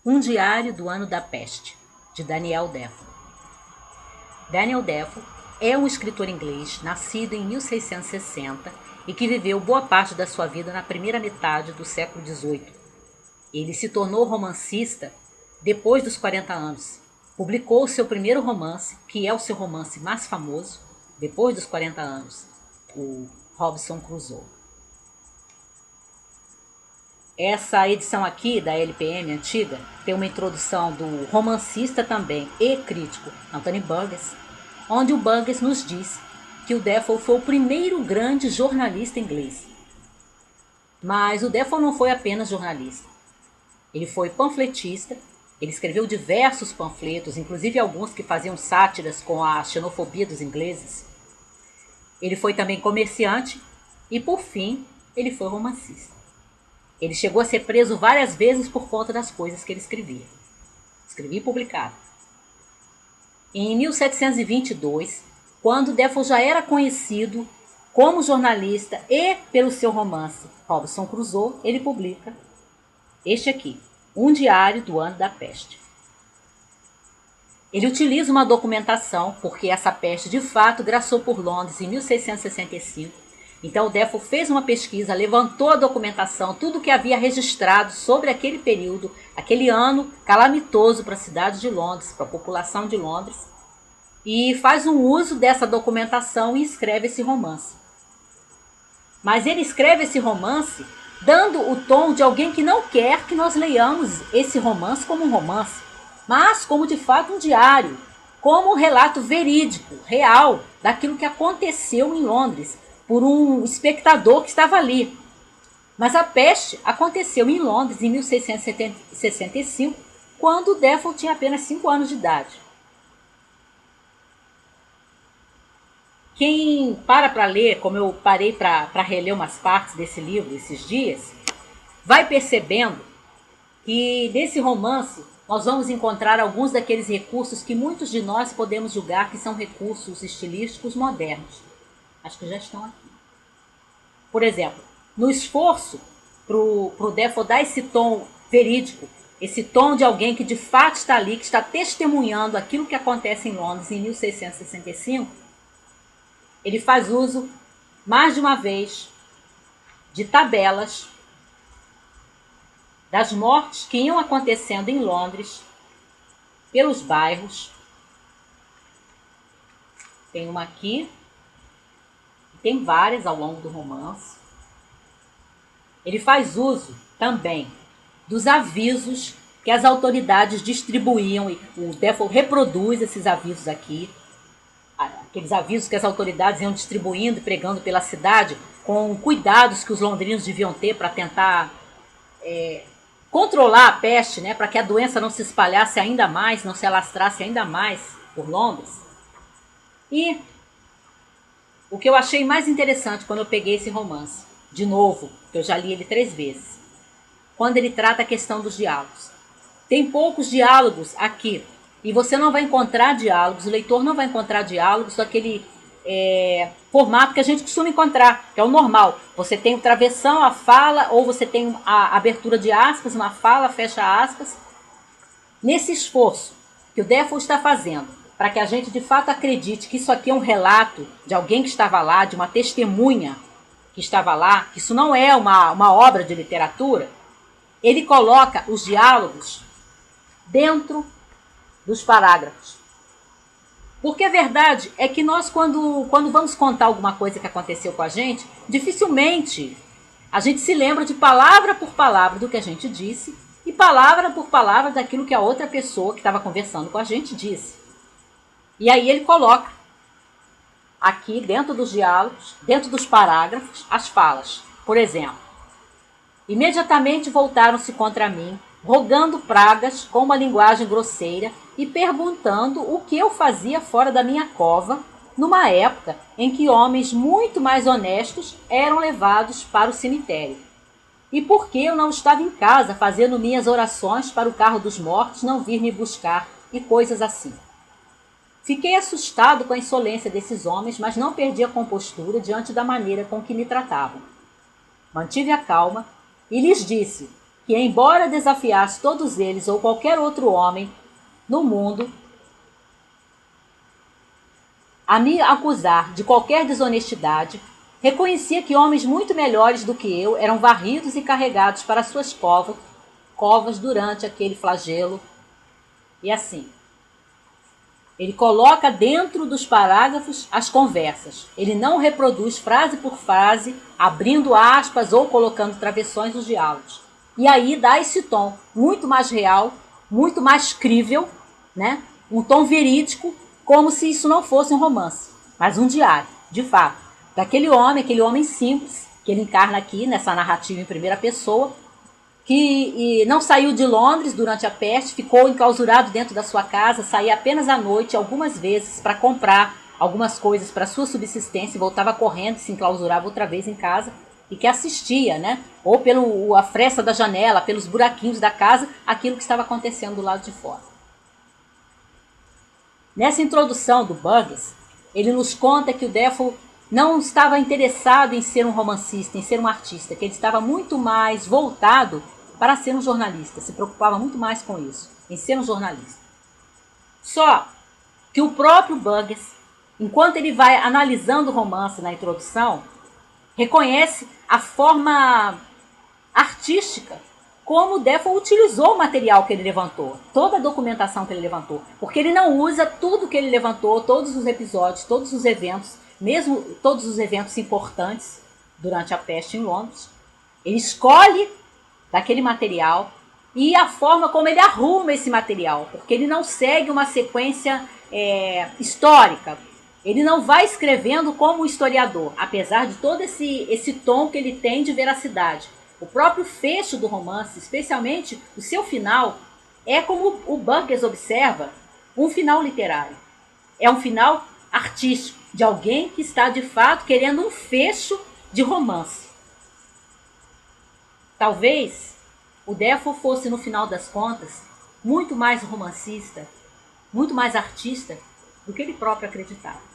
Um Diário do Ano da Peste, de Daniel Defoe. Daniel Defoe é um escritor inglês nascido em 1660 e que viveu boa parte da sua vida na primeira metade do século XVIII. Ele se tornou romancista depois dos 40 anos. Publicou o seu primeiro romance, que é o seu romance mais famoso, depois dos 40 anos, o Robinson Crusoe. Essa edição aqui da LPM antiga tem uma introdução do romancista também e crítico Anthony Burgess, onde o Burgess nos diz que o Defoe foi o primeiro grande jornalista inglês. Mas o Defoe não foi apenas jornalista. Ele foi panfletista, ele escreveu diversos panfletos, inclusive alguns que faziam sátiras com a xenofobia dos ingleses. Ele foi também comerciante e, por fim, ele foi romancista. Ele chegou a ser preso várias vezes por conta das coisas que ele escrevia. Escrevia e publicava. Em 1722, quando Defoe já era conhecido como jornalista e pelo seu romance Robinson Crusoe, ele publica este aqui, Um Diário do Ano da Peste. Ele utiliza uma documentação, porque essa peste de fato graçou por Londres em 1665. Então o Defoe fez uma pesquisa, levantou a documentação, tudo que havia registrado sobre aquele período, aquele ano calamitoso para a cidade de Londres, para a população de Londres, e faz um uso dessa documentação e escreve esse romance. Mas ele escreve esse romance dando o tom de alguém que não quer que nós leiamos esse romance como um romance, mas como de fato um diário, como um relato verídico, real, daquilo que aconteceu em Londres, por um espectador que estava ali. Mas a peste aconteceu em Londres em 1665, quando Defoe tinha apenas 5 anos de idade. Quem para ler, como eu parei para reler umas partes desse livro esses dias, vai percebendo que nesse romance nós vamos encontrar alguns daqueles recursos que muitos de nós podemos julgar que são recursos estilísticos modernos. Acho que já estão aqui. Por exemplo, no esforço para o Defoe dar esse tom verídico, esse tom de alguém que de fato está ali, que está testemunhando aquilo que acontece em Londres em 1665, ele faz uso, mais de uma vez, de tabelas das mortes que iam acontecendo em Londres, pelos bairros. Tem uma aqui, tem várias ao longo do romance. Ele faz uso também dos avisos que as autoridades distribuíam, e o Defoe reproduz esses avisos aqui, aqueles avisos que as autoridades iam distribuindo e pregando pela cidade, com cuidados que os londrinos deviam ter para tentar controlar a peste, né, para que a doença não se espalhasse ainda mais, não se alastrasse ainda mais por Londres. E o que eu achei mais interessante quando eu peguei esse romance, de novo, que eu já li ele 3 vezes, quando ele trata a questão dos diálogos. Tem poucos diálogos aqui, e você não vai encontrar diálogos, o leitor não vai encontrar diálogos daquele formato que a gente costuma encontrar, que é o normal. Você tem o travessão, a fala, ou você tem a abertura de aspas, uma fala, fecha aspas. Nesse esforço que o Defoe está fazendo, para que a gente de fato acredite que isso aqui é um relato de alguém que estava lá, de uma testemunha que estava lá, que isso não é uma obra de literatura, ele coloca os diálogos dentro dos parágrafos. Porque a verdade é que nós, quando vamos contar alguma coisa que aconteceu com a gente, dificilmente a gente se lembra de palavra por palavra do que a gente disse e palavra por palavra daquilo que a outra pessoa que estava conversando com a gente disse. E aí ele coloca aqui dentro dos diálogos, dentro dos parágrafos, as falas. Por exemplo, imediatamente voltaram-se contra mim, rogando pragas com uma linguagem grosseira e perguntando o que eu fazia fora da minha cova, numa época em que homens muito mais honestos eram levados para o cemitério. E por que eu não estava em casa fazendo minhas orações para o carro dos mortos não vir me buscar e coisas assim. Fiquei assustado com a insolência desses homens, mas não perdi a compostura diante da maneira com que me tratavam. Mantive a calma e lhes disse que, embora desafiasse todos eles ou qualquer outro homem no mundo a me acusar de qualquer desonestidade, reconhecia que homens muito melhores do que eu eram varridos e carregados para suas covas durante aquele flagelo. E assim, ele coloca dentro dos parágrafos as conversas. Ele não reproduz frase por frase, abrindo aspas ou colocando travessões nos diálogos. E aí dá esse tom muito mais real, muito mais crível, né? Um tom verídico, como se isso não fosse um romance, mas um diário, de fato. Daquele homem, aquele homem simples, que ele encarna aqui nessa narrativa em primeira pessoa, que não saiu de Londres durante a peste, ficou enclausurado dentro da sua casa, saía apenas à noite, algumas vezes, para comprar algumas coisas para sua subsistência, voltava correndo e se enclausurava outra vez em casa, e que assistia, né, ou pela fresta da janela, pelos buraquinhos da casa, aquilo que estava acontecendo do lado de fora. Nessa introdução do Burgess, ele nos conta que o Defoe não estava interessado em ser um romancista, em ser um artista, que ele estava muito mais voltado para ser um jornalista, se preocupava muito mais com isso, em ser um jornalista. Só que o próprio Burgess, enquanto ele vai analisando o romance na introdução, reconhece a forma artística como o Defoe utilizou o material que ele levantou, toda a documentação que ele levantou, porque ele não usa tudo que ele levantou, todos os episódios, todos os eventos, mesmo todos os eventos importantes durante a peste em Londres. Ele escolhe daquele material e a forma como ele arruma esse material, porque ele não segue uma sequência histórica. Ele não vai escrevendo como historiador, apesar de todo esse tom que ele tem de veracidade. O próprio fecho do romance, especialmente o seu final, é como o Burgess observa, um final literário. É um final artístico, de alguém que está de fato querendo um fecho de romance. Talvez o Defoe fosse, no final das contas, muito mais romancista, muito mais artista do que ele próprio acreditava.